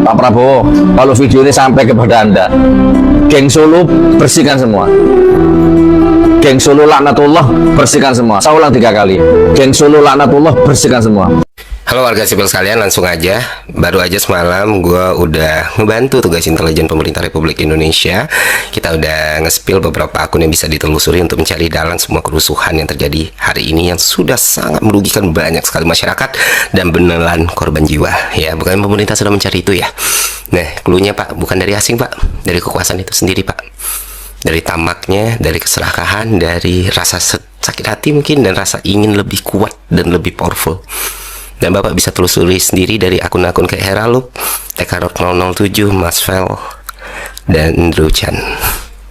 Pak Prabowo, kalau video ini sampai kepada Anda, geng Solo bersihkan semua. Geng Solo laknatullah bersihkan semua. Saya ulang 3 kali. Geng Solo laknatullah bersihkan semua. Halo warga sipil sekalian, langsung aja. Baru aja semalam gue udah ngebantu tugas intelijen pemerintah Republik Indonesia. Kita udah nge-spill beberapa akun yang bisa ditelusuri untuk mencari dalang semua kerusuhan yang terjadi hari ini yang sudah sangat merugikan banyak sekali masyarakat dan menelan korban jiwa. Ya, bukan pemerintah sudah mencari itu ya. Nah, cluenya Pak, bukan dari asing Pak, dari kekuasaan itu sendiri Pak. Dari tamaknya, dari keserakahan, dari rasa sakit hati mungkin, dan rasa ingin lebih kuat dan lebih powerful. Dan Bapak bisa telusuri sendiri dari akun-akun kayak Heralup, Tekarot 007, Masvel, dan Ndro Chan.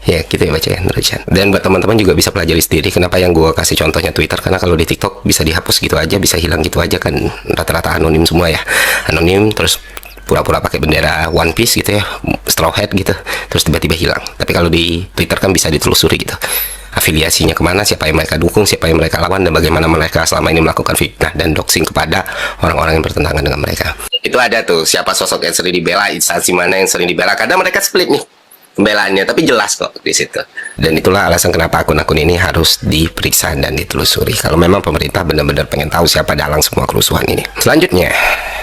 Ya, gitu ya baca ya, Ndro Chan. Dan buat teman-teman juga bisa pelajari sendiri kenapa yang gue kasih contohnya Twitter, karena kalau di TikTok bisa dihapus gitu aja, bisa hilang gitu aja kan, rata-rata anonim semua ya. Anonim, terus pura-pura pakai bendera One Piece gitu ya, straw hat gitu, terus tiba-tiba hilang. Tapi kalau di Twitter kan bisa ditelusuri gitu, afiliasinya kemana, siapa yang mereka dukung, siapa yang mereka lawan, dan bagaimana mereka selama ini melakukan fitnah dan doxing kepada orang-orang yang bertentangan dengan mereka. Itu ada tuh, siapa sosok yang sering dibela, instansi mana yang sering dibela. Kadang mereka split nih pembelaannya, tapi jelas kok di situ. Dan itulah alasan kenapa akun-akun ini harus diperiksa dan ditelusuri, kalau memang pemerintah benar-benar pengen tahu siapa dalang semua kerusuhan ini. Selanjutnya,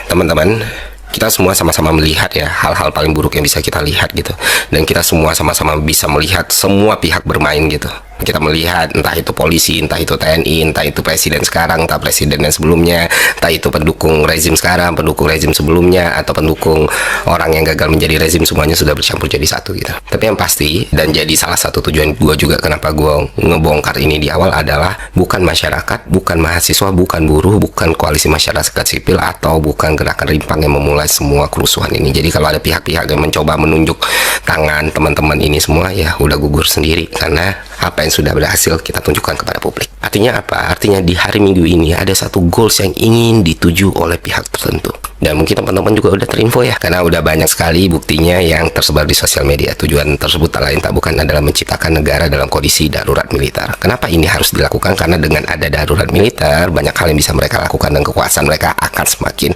teman-teman, kita semua sama-sama melihat ya hal-hal paling buruk yang bisa kita lihat gitu, dan kita semua sama-sama bisa melihat semua pihak bermain gitu. Kita melihat entah itu polisi, entah itu TNI, entah itu presiden sekarang, entah presiden yang sebelumnya, entah itu pendukung rezim sekarang, pendukung rezim sebelumnya, atau pendukung orang yang gagal menjadi rezim, semuanya sudah bercampur jadi satu gitu. Tapi yang pasti, dan jadi salah satu tujuan gue juga kenapa gue ngebongkar ini di awal adalah bukan masyarakat, bukan mahasiswa, bukan buruh, bukan koalisi masyarakat sipil, atau bukan gerakan rimpang yang memulai semua kerusuhan ini. Jadi kalau ada pihak-pihak yang mencoba menunjuk tangan teman-teman ini semua, ya udah gugur sendiri, karena apa yang sudah berhasil kita tunjukkan kepada publik. Artinya apa? Artinya di hari Minggu ini ada satu goals yang ingin dituju oleh pihak tertentu. Dan mungkin teman-teman juga udah terinfo ya, karena udah banyak sekali buktinya yang tersebar di sosial media. Tujuan tersebut tak lain tak bukan adalah menciptakan negara dalam kondisi darurat militer. Kenapa ini harus dilakukan? Karena dengan ada darurat militer, banyak hal yang bisa mereka lakukan dan kekuasaan mereka akan semakin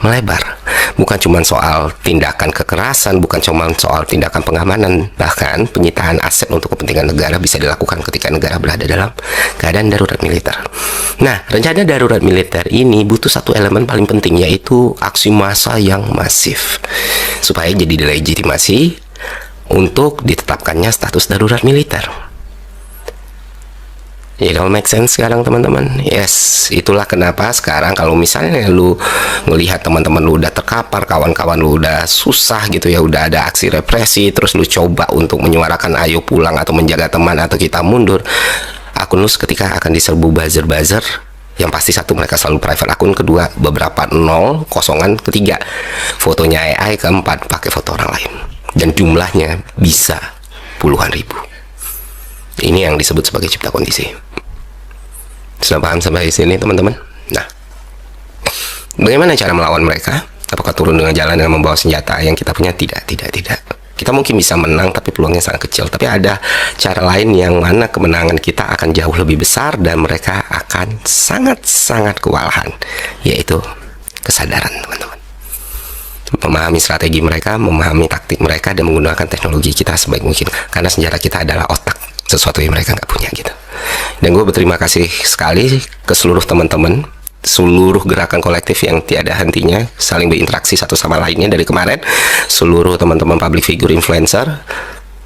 melebar. Bukan cuma soal tindakan kekerasan, bukan cuma soal tindakan pengamanan, bahkan penyitaan aset untuk kepentingan negara bisa dilakukan ketika negara berada dalam keadaan darurat militer. Nah, rencana darurat militer ini butuh satu elemen paling penting, yaitu aksi massa yang masif, supaya jadi delegitimasi untuk ditetapkannya status darurat militer. Ya, kalau make sense sekarang teman-teman. Yes, itulah kenapa sekarang kalau misalnya lu ngelihat teman-teman lu udah terkapar, kawan-kawan lu udah susah gitu ya, udah ada aksi represi, terus lu coba untuk menyuarakan ayo pulang atau menjaga teman atau kita mundur, akun lu seketika akan diserbu buzzer-buzzer. Yang pasti satu, mereka selalu private akun, kedua beberapa nol, kosongan, ketiga fotonya AI, keempat pakai foto orang lain, dan jumlahnya bisa puluhan ribu. Ini yang disebut sebagai cipta kondisi. Sudah paham sampai sini teman-teman? Nah, bagaimana cara melawan mereka? Apakah turun dengan jalan dengan membawa senjata yang kita punya? Tidak. Kita mungkin bisa menang, tapi peluangnya sangat kecil. Tapi ada cara lain yang mana kemenangan kita akan jauh lebih besar dan mereka akan sangat-sangat kewalahan, yaitu kesadaran teman-teman. Memahami strategi mereka, memahami taktik mereka, dan menggunakan teknologi kita sebaik mungkin. Karena senjata kita adalah otak, sesuatu yang mereka nggak punya gitu. Dan gue berterima kasih sekali ke seluruh teman-teman, seluruh gerakan kolektif yang tiada hentinya saling berinteraksi satu sama lainnya dari kemarin, seluruh teman-teman public figure, influencer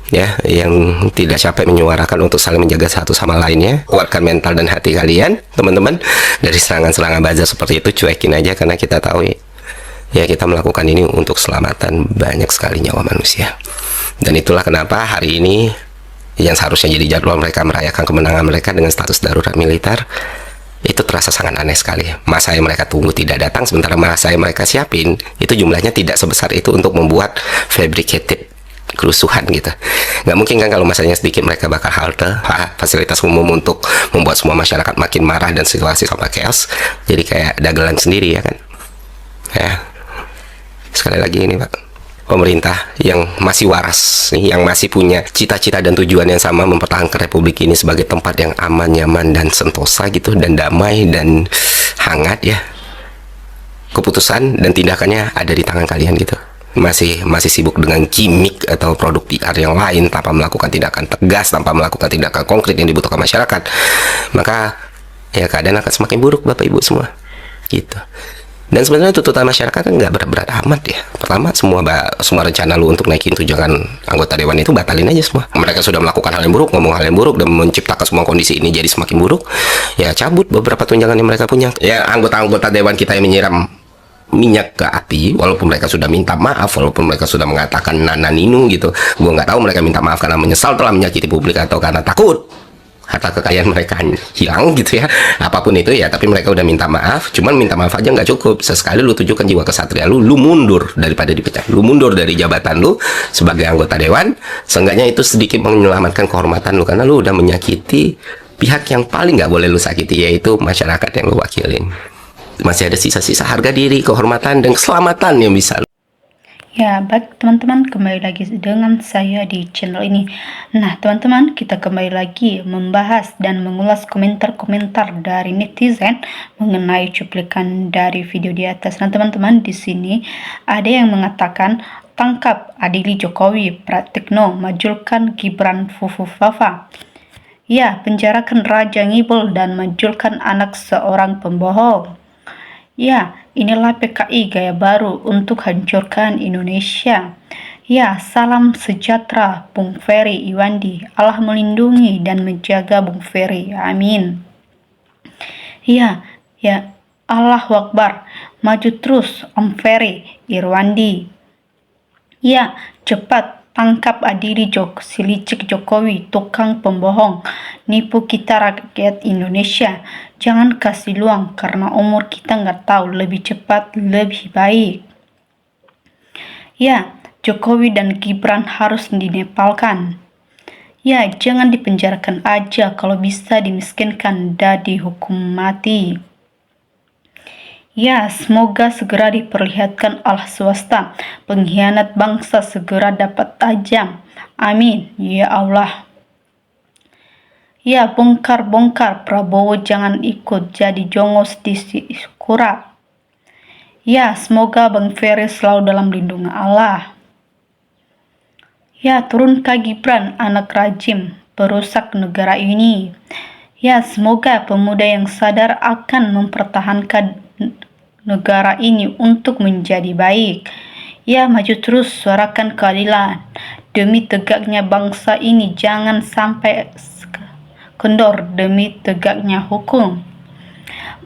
ya, yang tidak capek menyuarakan untuk saling menjaga satu sama lainnya. Kuatkan mental dan hati kalian teman-teman, dari serangan-serangan buzzer seperti itu cuekin aja, karena kita tahu ya kita melakukan ini untuk keselamatan banyak sekali nyawa manusia. Dan itulah kenapa hari ini yang seharusnya jadi jadwal mereka merayakan kemenangan mereka dengan status darurat militer, itu terasa sangat aneh sekali. Masa yang mereka tunggu tidak datang, sementara masa yang mereka siapin itu jumlahnya tidak sebesar itu untuk membuat fabricated kerusuhan gitu. Nggak mungkin kan kalau masanya sedikit mereka bakal halte fasilitas umum untuk membuat semua masyarakat makin marah dan situasi sama chaos. Jadi kayak dagelan sendiri ya kan. Ya, sekali lagi ini Pak, pemerintah yang masih waras, yang masih punya cita-cita dan tujuan yang sama, mempertahankan republik ini sebagai tempat yang aman, nyaman, dan sentosa gitu, dan damai dan hangat ya. keputusan dan tindakannya ada di tangan kalian gitu. Masih sibuk dengan gimmick atau produk PR yang lain tanpa melakukan tindakan tegas, tanpa melakukan tindakan konkret yang dibutuhkan masyarakat, maka ya keadaan akan semakin buruk Bapak Ibu semua gitu. Dan sebenarnya tuntutan masyarakat kan nggak berat-berat amat ya. Pertama, semua rencana lu untuk naikin tunjangan anggota dewan itu batalin aja semua. Mereka sudah melakukan hal yang buruk, ngomong hal yang buruk, dan menciptakan semua kondisi ini jadi semakin buruk. Ya cabut beberapa tunjangan yang mereka punya. Ya anggota-anggota dewan kita yang menyiram minyak ke api, walaupun mereka sudah minta maaf, walaupun mereka sudah mengatakan nananinu gitu. Gue nggak tahu mereka minta maaf karena menyesal telah menyakiti publik atau karena takut harta kekayaan mereka hilang gitu ya, apapun itu ya. Tapi mereka udah minta maaf, cuman minta maaf aja nggak cukup. Sesekali lu tunjukkan jiwa kesatria lu mundur daripada dipecat, lu mundur dari jabatan lu sebagai anggota dewan. Seenggaknya itu sedikit menyelamatkan kehormatan lu, karena lu udah menyakiti pihak yang paling nggak boleh lu sakiti, yaitu masyarakat yang lu wakilin. Masih ada sisa-sisa harga diri, kehormatan, dan keselamatan yang bisa. Ya, baik teman-teman, kembali lagi dengan saya di channel ini. Nah, teman-teman, kita kembali lagi membahas dan mengulas komentar-komentar dari netizen mengenai cuplikan dari video di atas. Nah, teman-teman, di sini ada yang mengatakan, tangkap adili Jokowi, Pratikno, majulkan Gibran Fufufafa. Ya, penjarakan Raja Ngibul dan majulkan anak seorang pembohong. Ya, inilah PKI gaya baru untuk hancurkan Indonesia. Ya, salam sejahtera Bung Ferry Iwandi. Allah melindungi dan menjaga Bung Ferry. Amin. Ya, Allahu Akbar. Maju terus Om Ferry Irwandi. Ya, cepat tangkap adili si licik Jokowi, tukang pembohong, nipu kita rakyat Indonesia. Jangan kasih luang karena umur kita nggak tahu, lebih cepat lebih baik. Ya, Jokowi dan Gibran harus dinepalkan. Ya, jangan dipenjarakan aja, kalau bisa dimiskinkan dan dihukum mati. Ya, semoga segera diperlihatkan Allah swasta, pengkhianat bangsa segera dapat tajam. Amin, ya Allah. Ya, bongkar-bongkar Prabowo jangan ikut jadi jongos di Kura. Ya, semoga Bang Ferry selalu dalam lindungan Allah. Ya, turunkan Gibran, anak rajim, perusak negara ini. Ya, semoga pemuda yang sadar akan mempertahankan negara ini untuk menjadi baik. Ya, maju terus suarakan keadilan. Demi tegaknya bangsa ini jangan sampai kendor demi tegaknya hukum.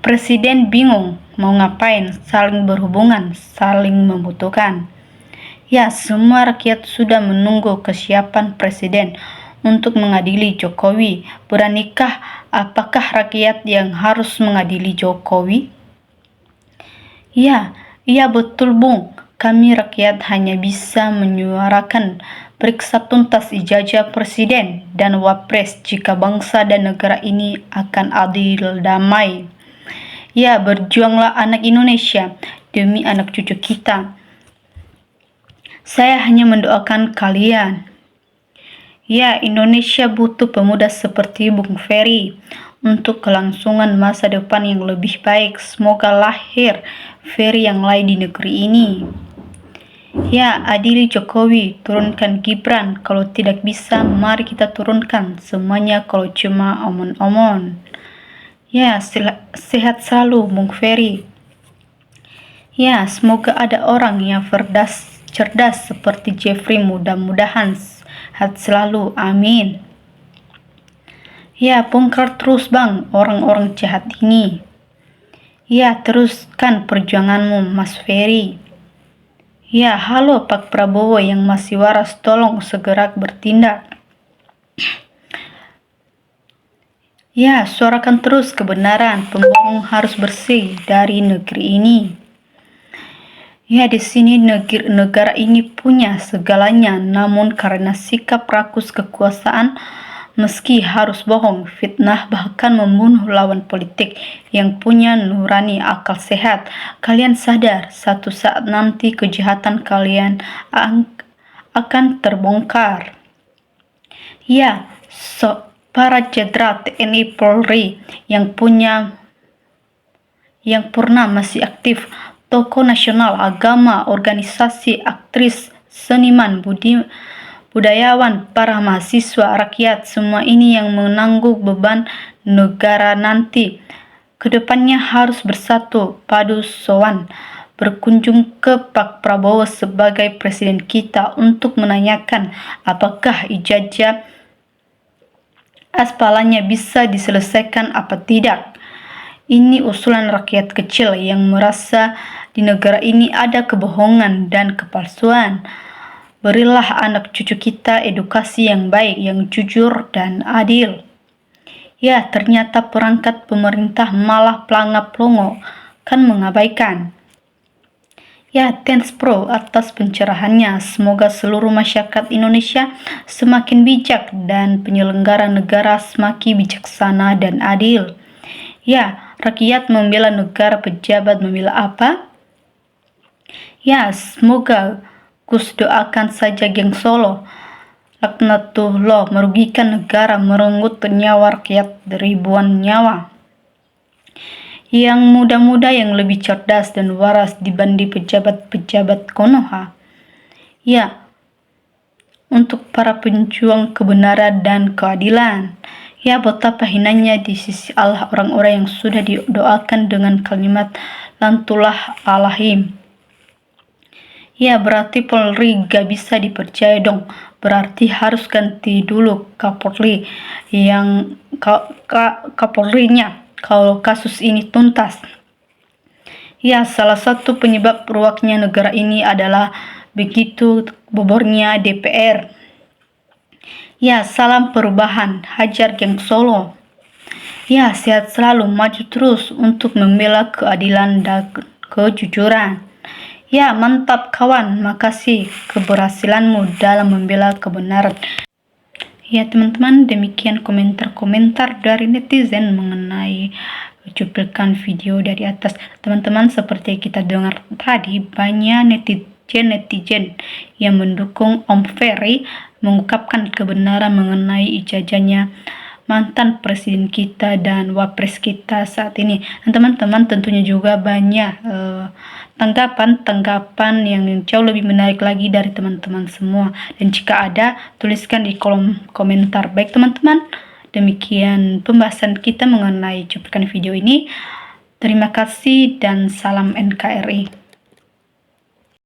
Presiden bingung mau ngapain, saling berhubungan, saling membutuhkan. Ya, semua rakyat sudah menunggu kesiapan presiden untuk mengadili Jokowi. Beranikah apakah rakyat yang harus mengadili Jokowi? Ya, iya betul Bung. Kami rakyat hanya bisa menyuarakan periksa tuntas ijazah presiden dan wapres jika bangsa dan negara ini akan adil damai. Ya, berjuanglah anak Indonesia demi anak cucu kita. Saya hanya mendoakan kalian. Ya, Indonesia butuh pemuda seperti Bung Ferry untuk kelangsungan masa depan yang lebih baik. Semoga lahir Ferry yang lain di negeri ini. Ya, adili Jokowi, turunkan Gibran. Kalau tidak bisa, mari kita turunkan semuanya kalau cuma omon-omon. Ya, sehat selalu Bung Ferry. Ya, semoga ada orang yang cerdas seperti Jeffrey, mudah-mudahan sehat selalu, amin. Ya, bongkar terus Bang orang-orang jahat ini. Ya, teruskan perjuanganmu Mas Ferry. Ya, halo Pak Prabowo yang masih waras, tolong segera bertindak. Ya, suarakan terus kebenaran, pembohong harus bersih dari negeri ini. Ya, di sini negara ini punya segalanya, namun karena sikap rakus kekuasaan, meski harus bohong, fitnah, bahkan membunuh lawan politik yang punya nurani akal sehat, kalian sadar satu saat nanti kejahatan kalian akan terbongkar. Ya, para jenderal TNI Polri yang pernah masih aktif, tokoh nasional, agama, organisasi, aktris, seniman, budayawan, para mahasiswa, rakyat, semua ini yang menanggung beban negara nanti. Kedepannya harus bersatu, padu sowan, berkunjung ke Pak Prabowo sebagai presiden kita untuk menanyakan apakah ijazah aspalanya bisa diselesaikan apa tidak. Ini usulan rakyat kecil yang merasa di negara ini ada kebohongan dan kepalsuan. Berilah anak cucu kita edukasi yang baik, yang jujur dan adil. Ya, ternyata perangkat pemerintah malah pelangap-pelongo, kan mengabaikan. Ya, thanks bro atas pencerahannya. Semoga seluruh masyarakat Indonesia semakin bijak dan penyelenggara negara semakin bijaksana dan adil. Ya, rakyat membela negara, pejabat membela apa? Ya, semoga Gus doakan saja geng Solo. Laknatullah, merugikan negara, merenggut nyawa rakyat ribuan nyawa. Yang muda-muda yang lebih cerdas dan waras dibanding pejabat-pejabat Konoha. Ya, untuk para pejuang kebenaran dan keadilan. Ya, betapa hinanya di sisi Allah orang-orang yang sudah didoakan dengan kalimat lantullah alahim. Ya, berarti Polri gak bisa dipercaya dong. Berarti harus ganti dulu Kapolri yang Kapolrinya kalau kasus ini tuntas. Ya, salah satu penyebab ruaknya negara ini adalah begitu bobornya DPR. Ya, salam perubahan, hajar geng Solo. Ya, sehat selalu, maju terus untuk membela keadilan dan kejujuran. Ya, mantap kawan, makasih keberhasilanmu dalam membela kebenaran. Ya teman-teman, demikian komentar-komentar dari netizen mengenai cuplikan video dari atas. Teman-teman, seperti kita dengar tadi, banyak netizen yang mendukung Om Ferry mengungkapkan kebenaran mengenai ijazahnya mantan presiden kita dan wapres kita saat ini. Dan teman-teman, tentunya juga banyak tanggapan yang jauh lebih menarik lagi dari teman-teman semua. Dan jika ada, tuliskan di kolom komentar. Baik teman-teman, demikian pembahasan kita mengenai cuplikan video ini. Terima kasih dan salam NKRI.